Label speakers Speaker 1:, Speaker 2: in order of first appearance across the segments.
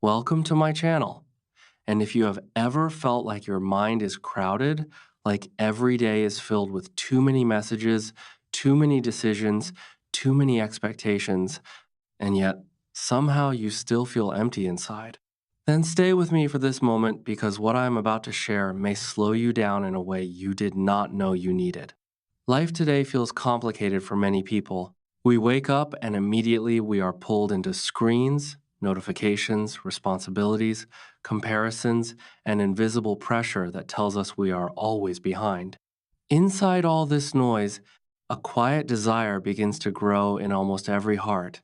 Speaker 1: Welcome to my channel. And if you have ever felt like your mind is crowded, like every day is filled with too many messages, too many decisions, too many expectations, and yet somehow you still feel empty inside, then stay with me for this moment because what I am about to share may slow you down in a way you did not know you needed. Life today feels complicated for many people. We wake up and immediately we are pulled into screens, notifications, responsibilities, comparisons, and invisible pressure that tells us we are always behind. Inside all this noise, a quiet desire begins to grow in almost every heart,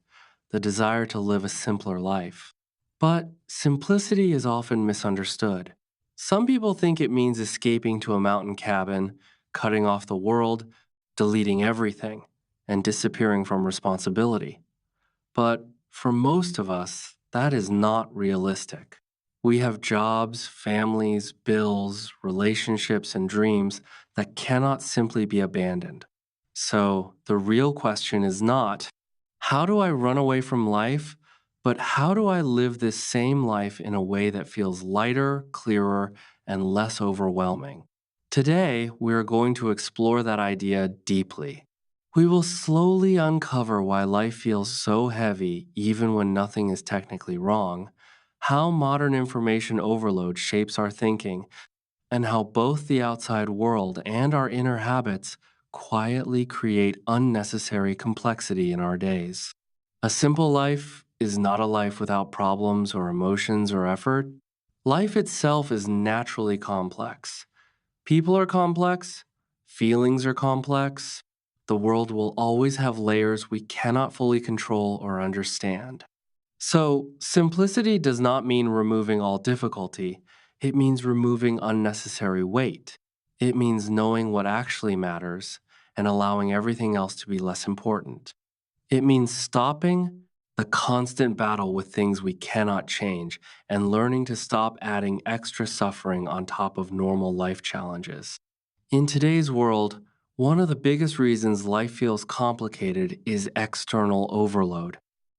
Speaker 1: the desire to live a simpler life. But simplicity is often misunderstood. Some people think it means escaping to a mountain cabin, cutting off the world, deleting everything, and disappearing from responsibility. But for most of us, that is not realistic. We have jobs, families, bills, relationships, and dreams that cannot simply be abandoned. So the real question is not, how do I run away from life? But how do I live this same life in a way that feels lighter, clearer, and less overwhelming? Today, we are going to explore that idea deeply. We will slowly uncover why life feels so heavy even when nothing is technically wrong, how modern information overload shapes our thinking, and how both the outside world and our inner habits quietly create unnecessary complexity in our days. A simple life is not a life without problems or emotions or effort. Life itself is naturally complex. People are complex, feelings are complex. The world will always have layers we cannot fully control or understand. So, simplicity does not mean removing all difficulty. It means removing unnecessary weight. It means knowing what actually matters and allowing everything else to be less important. It means stopping the constant battle with things we cannot change and learning to stop adding extra suffering on top of normal life challenges. In today's world, one of the biggest reasons life feels complicated is external overload.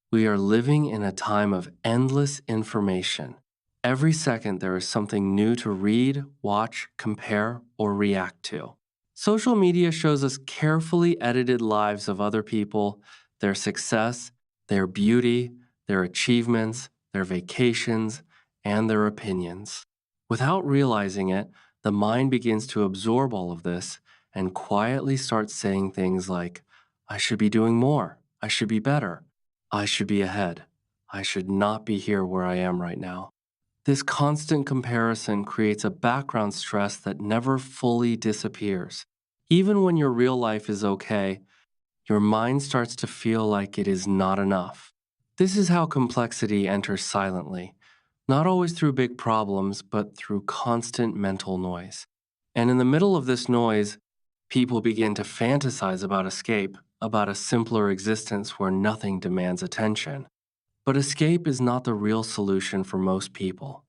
Speaker 1: We are living in a time of endless information. Every second, there is something new to read, watch, compare, or react to. Social media shows us carefully edited lives of other people, their success, their beauty, their achievements, their vacations, and their opinions. Without realizing it, the mind begins to absorb all of this and quietly starts saying things like, I should be doing more, I should be better, I should be ahead, I should not be here where I am right now. This constant comparison creates a background stress that never fully disappears. Even when your real life is okay, your mind starts to feel like it is not enough. This is how complexity enters silently, not always through big problems, but through constant mental noise. And in the middle of this noise, people begin to fantasize about escape, about a simpler existence where nothing demands attention. But escape is not the real solution for most people.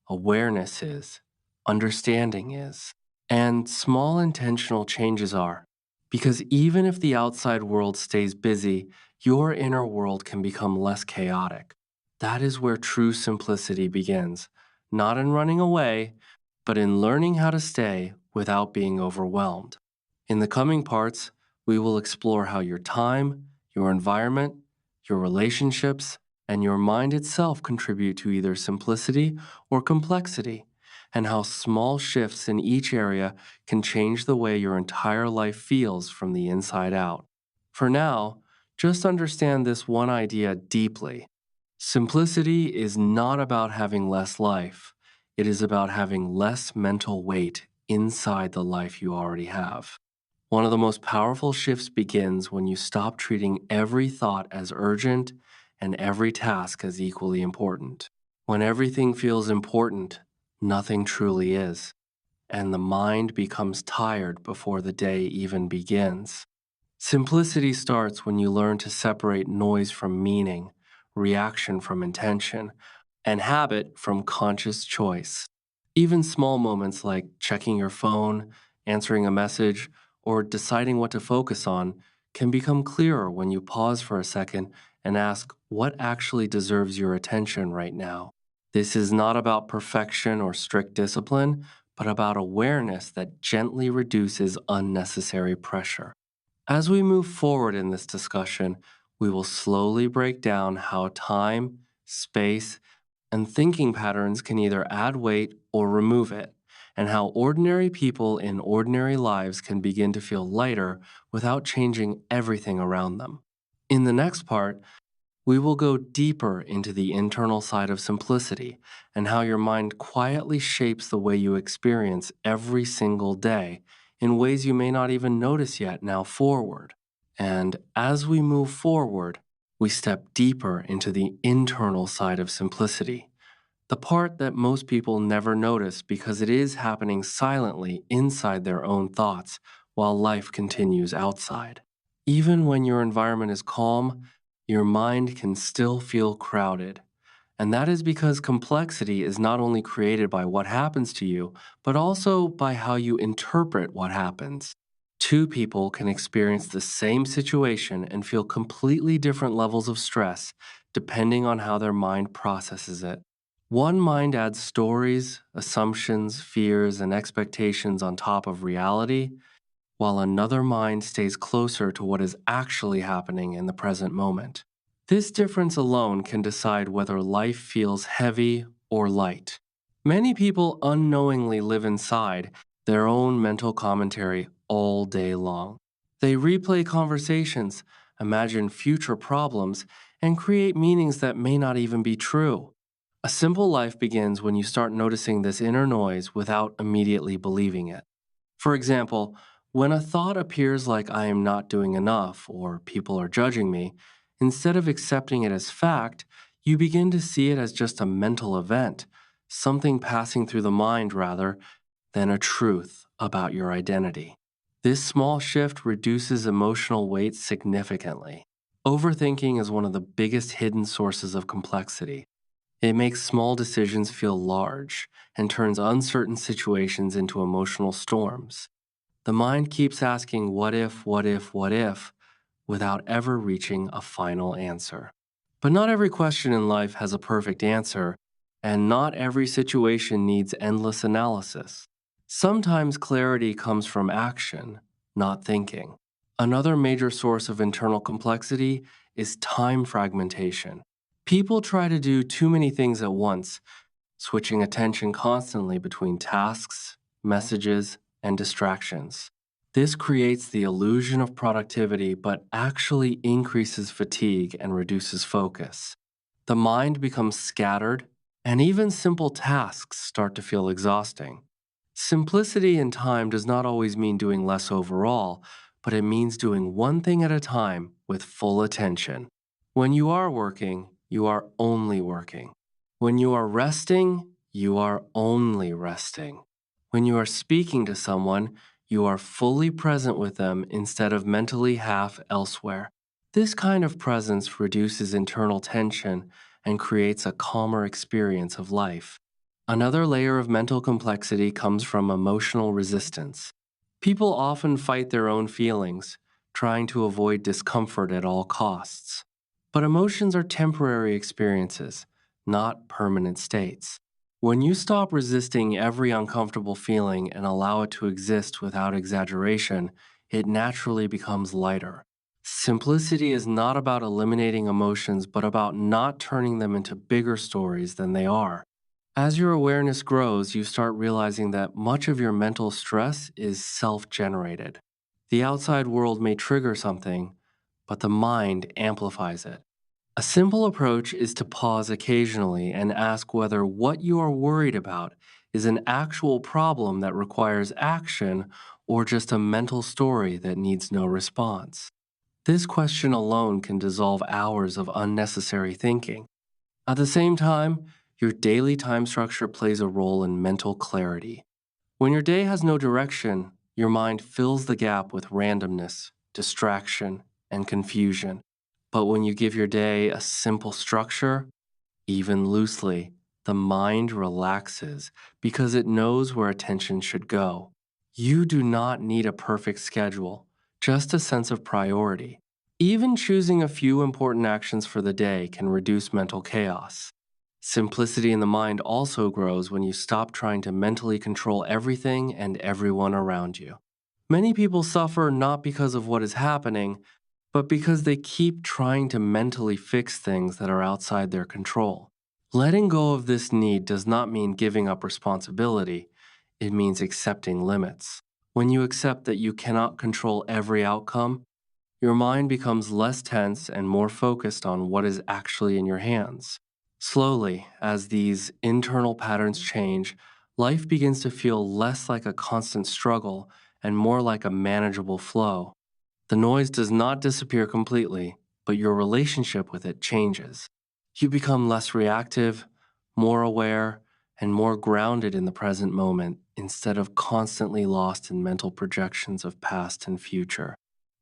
Speaker 1: Awareness is, understanding is, and small intentional changes are. Because even if the outside world stays busy, your inner world can become less chaotic. That is where true simplicity begins, not in running away, but in learning how to stay without being overwhelmed. In the coming parts, we will explore how your time, your environment, your relationships, and your mind itself contribute to either simplicity or complexity, and how small shifts in each area can change the way your entire life feels from the inside out. For now, just understand this one idea deeply. Simplicity is not about having less life. It is about having less mental weight inside the life you already have. One of the most powerful shifts begins when you stop treating every thought as urgent and every task as equally important. When everything feels important, nothing truly is, and the mind becomes tired before the day even begins. Simplicity starts when you learn to separate noise from meaning, reaction from intention, and habit from conscious choice. Even small moments like checking your phone, answering a message, or deciding what to focus on can become clearer when you pause for a second and ask what actually deserves your attention right now. This is not about perfection or strict discipline, but about awareness that gently reduces unnecessary pressure. As we move forward in this discussion, we will slowly break down how time, space, and thinking patterns can either add weight or remove it, and how ordinary people in ordinary lives can begin to feel lighter without changing everything around them. In the next part, we will go deeper into the internal side of simplicity and how your mind quietly shapes the way you experience every single day in ways you may not even notice yet now forward. And as we move forward, we step deeper into the internal side of simplicity, the part that most people never notice because it is happening silently inside their own thoughts while life continues outside. Even when your environment is calm, your mind can still feel crowded. And that is because complexity is not only created by what happens to you, but also by how you interpret what happens. Two people can experience the same situation and feel completely different levels of stress depending on how their mind processes it. One mind adds stories, assumptions, fears, and expectations on top of reality, while another mind stays closer to what is actually happening in the present moment. This difference alone can decide whether life feels heavy or light. Many people unknowingly live inside their own mental commentary all day long. They replay conversations, imagine future problems, and create meanings that may not even be true. A simple life begins when you start noticing this inner noise without immediately believing it. For example, when a thought appears like I am not doing enough or people are judging me, instead of accepting it as fact, you begin to see it as just a mental event, something passing through the mind rather than a truth about your identity. This small shift reduces emotional weight significantly. Overthinking is one of the biggest hidden sources of complexity. It makes small decisions feel large and turns uncertain situations into emotional storms. The mind keeps asking, what if, what if, what if, without ever reaching a final answer. But not every question in life has a perfect answer, and not every situation needs endless analysis. Sometimes clarity comes from action, not thinking. Another major source of internal complexity is time fragmentation. People try to do too many things at once, switching attention constantly between tasks, messages, and distractions. This creates the illusion of productivity but actually increases fatigue and reduces focus. The mind becomes scattered, and even simple tasks start to feel exhausting. Simplicity in time does not always mean doing less overall, but it means doing one thing at a time with full attention. When you are working, you are only working. When you are resting, you are only resting. When you are speaking to someone, you are fully present with them instead of mentally half elsewhere. This kind of presence reduces internal tension and creates a calmer experience of life. Another layer of mental complexity comes from emotional resistance. People often fight their own feelings, trying to avoid discomfort at all costs. But emotions are temporary experiences, not permanent states. When you stop resisting every uncomfortable feeling and allow it to exist without exaggeration, it naturally becomes lighter. Simplicity is not about eliminating emotions, but about not turning them into bigger stories than they are. As your awareness grows, you start realizing that much of your mental stress is self generated. The outside world may trigger something, but the mind amplifies it. A simple approach is to pause occasionally and ask whether what you are worried about is an actual problem that requires action or just a mental story that needs no response. This question alone can dissolve hours of unnecessary thinking. At the same time, your daily time structure plays a role in mental clarity. When your day has no direction, your mind fills the gap with randomness, distraction, and confusion. But when you give your day a simple structure, even loosely, the mind relaxes because it knows where attention should go. You do not need a perfect schedule, just a sense of priority. Even choosing a few important actions for the day can reduce mental chaos. Simplicity in the mind also grows when you stop trying to mentally control everything and everyone around you. Many people suffer not because of what is happening, but because they keep trying to mentally fix things that are outside their control. Letting go of this need does not mean giving up responsibility, it means accepting limits. When you accept that you cannot control every outcome, your mind becomes less tense and more focused on what is actually in your hands. Slowly, as these internal patterns change, life begins to feel less like a constant struggle and more like a manageable flow. The noise does not disappear completely, but your relationship with it changes. You become less reactive, more aware, and more grounded in the present moment instead of constantly lost in mental projections of past and future.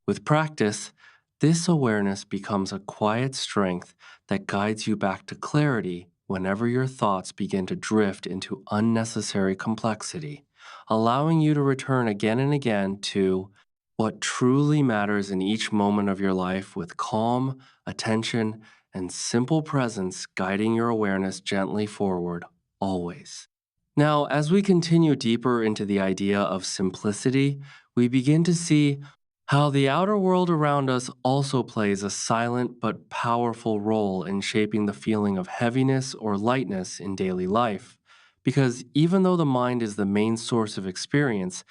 Speaker 1: With practice, this awareness becomes a quiet strength that guides you back to clarity whenever your thoughts begin to drift into unnecessary complexity, allowing you to return again and again to what truly matters in each moment of your life with calm, attention, and simple presence guiding your awareness gently forward, always. Now, as we continue deeper into the idea of simplicity, we begin to see how the outer world around us also plays a silent but powerful role in shaping the feeling of heaviness or lightness in daily life. Because even though the mind is the main source of experience,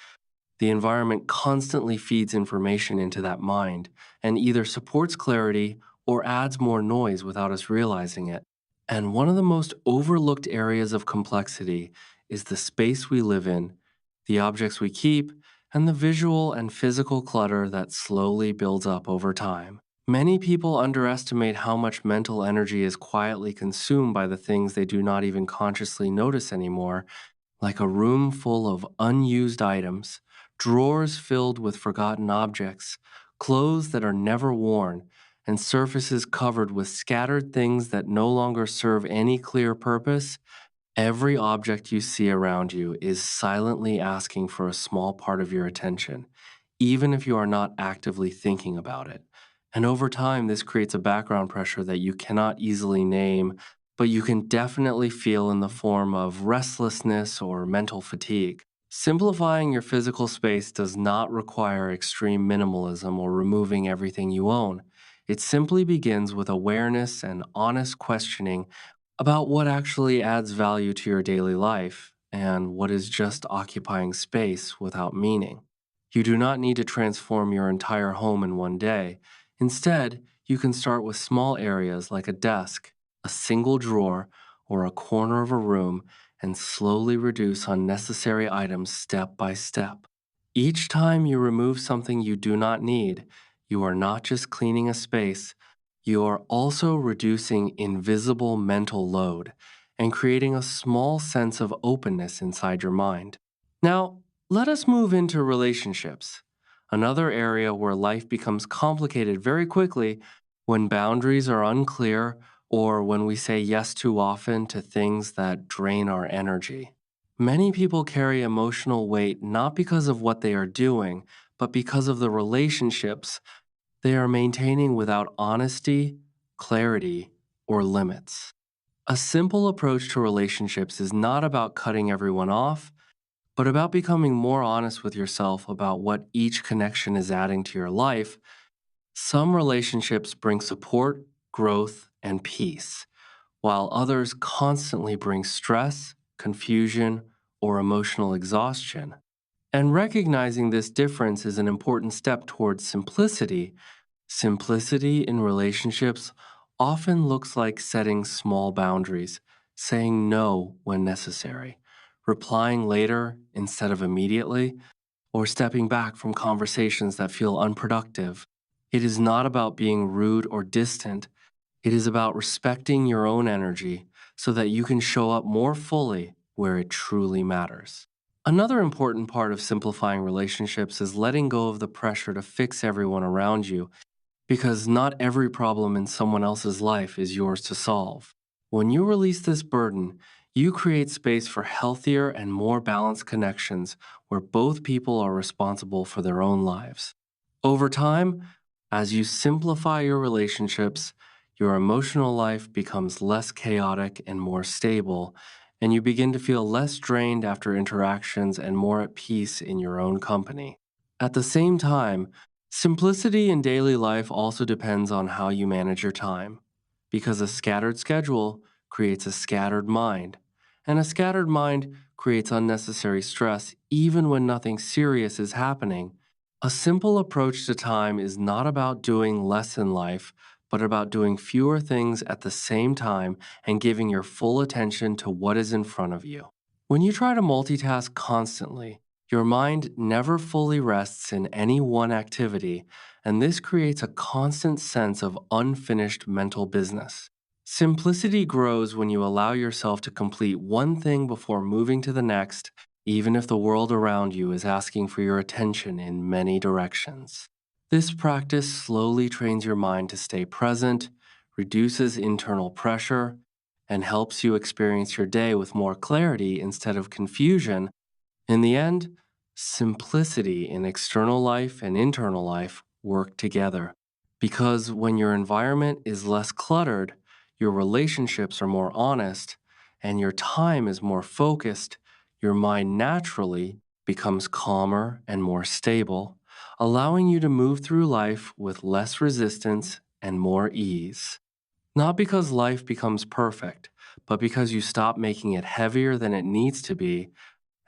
Speaker 1: the environment constantly feeds information into that mind and either supports clarity or adds more noise without us realizing it. And one of the most overlooked areas of complexity is the space we live in, the objects we keep, and the visual and physical clutter that slowly builds up over time. Many people underestimate how much mental energy is quietly consumed by the things they do not even consciously notice anymore, like a room full of unused items, drawers filled with forgotten objects, clothes that are never worn, and surfaces covered with scattered things that no longer serve any clear purpose. Every object you see around you is silently asking for a small part of your attention, even if you are not actively thinking about it. And over time, this creates a background pressure that you cannot easily name, but you can definitely feel in the form of restlessness or mental fatigue. Simplifying your physical space does not require extreme minimalism or removing everything you own. It simply begins with awareness and honest questioning about what actually adds value to your daily life and what is just occupying space without meaning. You do not need to transform your entire home in one day. Instead, you can start with small areas like a desk, a single drawer, or a corner of a room and slowly reduce unnecessary items step by step. Each time you remove something you do not need, you are not just cleaning a space, you are also reducing invisible mental load and creating a small sense of openness inside your mind. Now, let us move into relationships, another area where life becomes complicated very quickly when boundaries are unclear or when we say yes too often to things that drain our energy. Many people carry emotional weight not because of what they are doing, but because of the relationships they are maintaining without honesty, clarity, or limits. A simple approach to relationships is not about cutting everyone off, but about becoming more honest with yourself about what each connection is adding to your life. Some relationships bring support, growth, and peace, while others constantly bring stress, confusion, or emotional exhaustion. And recognizing this difference is an important step towards simplicity. Simplicity in relationships often looks like setting small boundaries, saying no when necessary, replying later instead of immediately, or stepping back from conversations that feel unproductive. It is not about being rude or distant. It is about respecting your own energy so that you can show up more fully where it truly matters. Another important part of simplifying relationships is letting go of the pressure to fix everyone around you because not every problem in someone else's life is yours to solve. When you release this burden, you create space for healthier and more balanced connections where both people are responsible for their own lives. Over time, as you simplify your relationships, your emotional life becomes less chaotic and more stable, and you begin to feel less drained after interactions and more at peace in your own company. At the same time, simplicity in daily life also depends on how you manage your time, because a scattered schedule creates a scattered mind, and a scattered mind creates unnecessary stress even when nothing serious is happening. A simple approach to time is not about doing less in life, but about doing fewer things at the same time and giving your full attention to what is in front of you. When you try to multitask constantly, your mind never fully rests in any one activity, and this creates a constant sense of unfinished mental business. Simplicity grows when you allow yourself to complete one thing before moving to the next, even if the world around you is asking for your attention in many directions. This practice slowly trains your mind to stay present, reduces internal pressure, and helps you experience your day with more clarity instead of confusion. In the end, simplicity in external life and internal life work together. Because when your environment is less cluttered, your relationships are more honest, and your time is more focused, your mind naturally becomes calmer and more stable, allowing you to move through life with less resistance and more ease. Not because life becomes perfect, but because you stop making it heavier than it needs to be,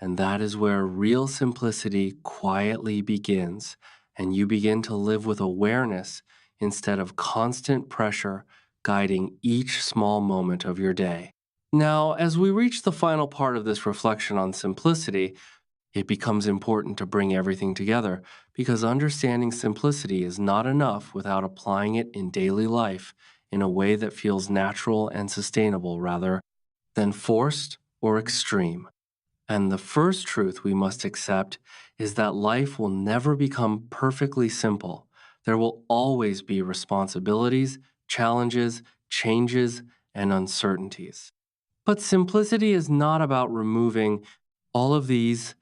Speaker 1: and that is where real simplicity quietly begins, and you begin to live with awareness instead of constant pressure guiding each small moment of your day. Now, as we reach the final part of this reflection on simplicity, it becomes important to bring everything together because understanding simplicity is not enough without applying it in daily life in a way that feels natural and sustainable rather than forced or extreme. And the first truth we must accept is that life will never become perfectly simple. There will always be responsibilities, challenges, changes, and uncertainties. But simplicity is not about removing all of these,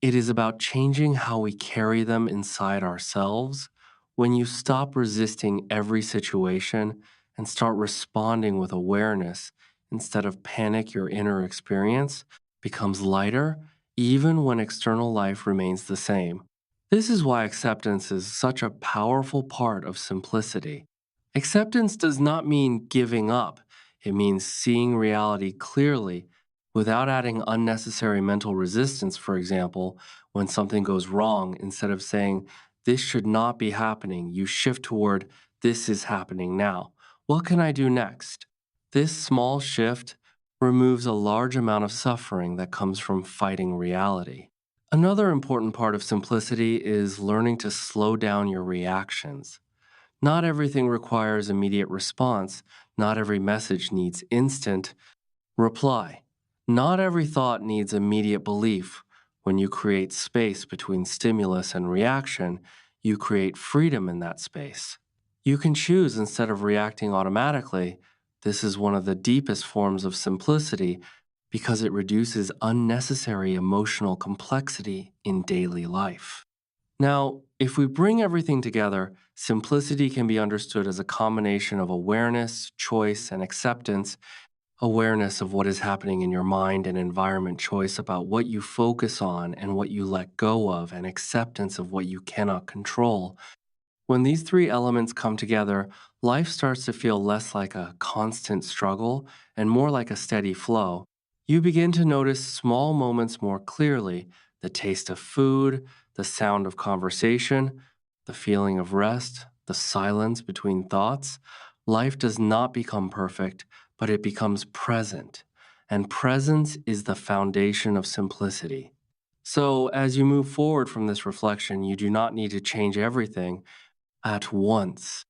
Speaker 1: it is about changing how we carry them inside ourselves. When you stop resisting every situation and start responding with awareness instead of panic, your inner experience becomes lighter, even when external life remains the same. This is why acceptance is such a powerful part of simplicity. Acceptance does not mean giving up, it means seeing reality clearly without adding unnecessary mental resistance, for example, when something goes wrong, instead of saying, this should not be happening, you shift toward, this is happening now. What can I do next? This small shift removes a large amount of suffering that comes from fighting reality. Another important part of simplicity is learning to slow down your reactions. Not everything requires immediate response, not every message needs instant reply. Not every thought needs immediate belief. When you create space between stimulus and reaction, you create freedom in that space. You can choose instead of reacting automatically. This is one of the deepest forms of simplicity because it reduces unnecessary emotional complexity in daily life. Now, if we bring everything together, simplicity can be understood as a combination of awareness, choice, and acceptance. Awareness of what is happening in your mind and environment, choice about what you focus on and what you let go of, and acceptance of what you cannot control. When these three elements come together, life starts to feel less like a constant struggle and more like a steady flow. You begin to notice small moments more clearly: the taste of food, the sound of conversation, the feeling of rest, the silence between thoughts. Life does not become perfect, but it becomes present. And presence is the foundation of simplicity. So, as you move forward from this reflection, you do not need to change everything at once.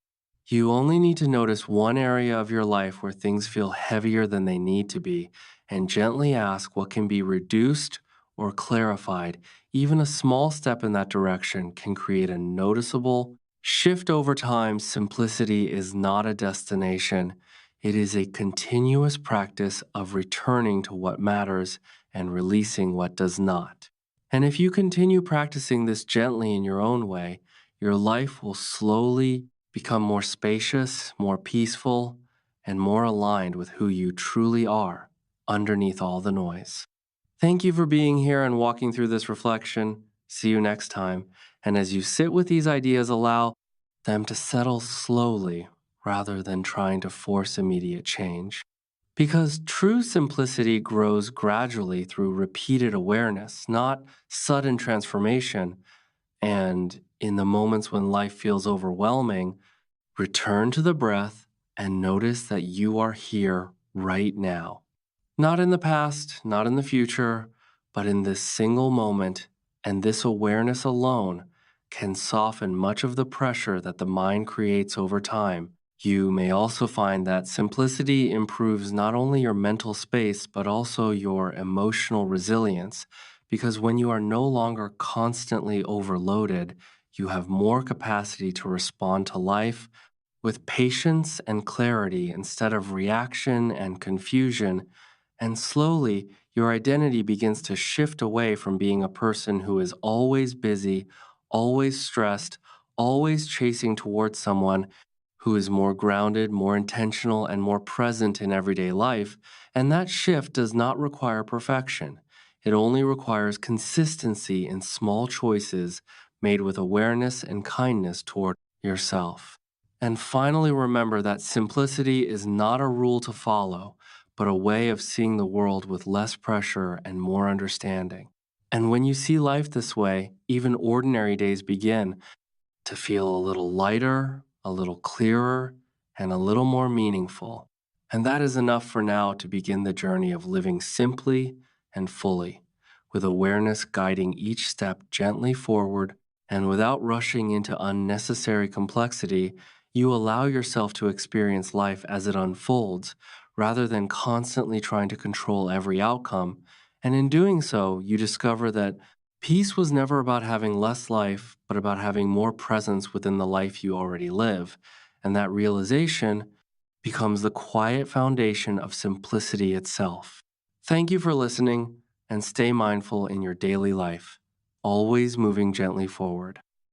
Speaker 1: You only need to notice one area of your life where things feel heavier than they need to be and gently ask what can be reduced or clarified. Even a small step in that direction can create a noticeable shift over time. Simplicity is not a destination, it is a continuous practice of returning to what matters and releasing what does not. And if you continue practicing this gently in your own way, your life will slowly become more spacious, more peaceful, and more aligned with who you truly are underneath all the noise. Thank you for being here and walking through this reflection. See you next time. And as you sit with these ideas, allow them to settle slowly rather than trying to force immediate change. Because true simplicity grows gradually through repeated awareness, not sudden transformation. And in the moments when life feels overwhelming, return to the breath and notice that you are here right now. Not in the past, not in the future, but in this single moment, and this awareness alone can soften much of the pressure that the mind creates over time. You may also find that simplicity improves not only your mental space, but also your emotional resilience, because when you are no longer constantly overloaded, you have more capacity to respond to life with patience and clarity instead of reaction and confusion, and slowly your identity begins to shift away from being a person who is always busy, always stressed, always chasing towards someone who is more grounded, more intentional, and more present in everyday life. And that shift does not require perfection. It only requires consistency in small choices made with awareness and kindness toward yourself. And finally, remember that simplicity is not a rule to follow, but a way of seeing the world with less pressure and more understanding. And when you see life this way, even ordinary days begin to feel a little lighter, a little clearer, and a little more meaningful. And that is enough for now to begin the journey of living simply and fully, with awareness guiding each step gently forward, and without rushing into unnecessary complexity. You allow yourself to experience life as it unfolds, rather than constantly trying to control every outcome. And in doing so, you discover that peace was never about having less life, but about having more presence within the life you already live. And that realization becomes the quiet foundation of simplicity itself. Thank you for listening, and stay mindful in your daily life, always moving gently forward.